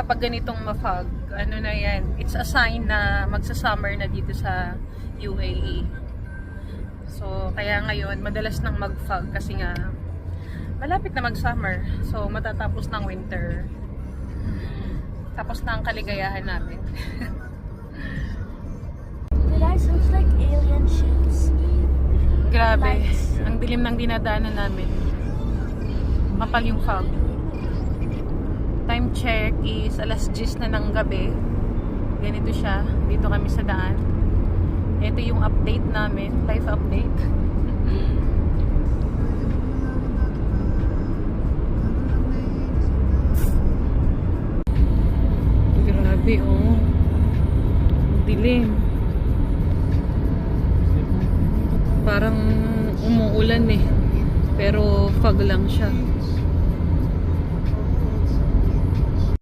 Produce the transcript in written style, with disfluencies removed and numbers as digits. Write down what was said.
kapag ganitong ma-fog, ano na yan, it's a sign na magsa-summer na dito sa UAE. So, kaya ngayon, madalas nang mag-fog kasi nga, malapit na mag-summer. So, matatapos ng winter. Tapos na ang kaligayahan namin. That sounds like alien ships. Grabe. Lights. Ang dilim ng dinadaanan namin. Kapal yung fog. Time check is alas 10 na ng gabi. Ganito siya. Dito kami sa daan. Ito yung update namin. Live update. Grabe, oh. Dilim. Parang umuulan eh. Pero fog lang siya.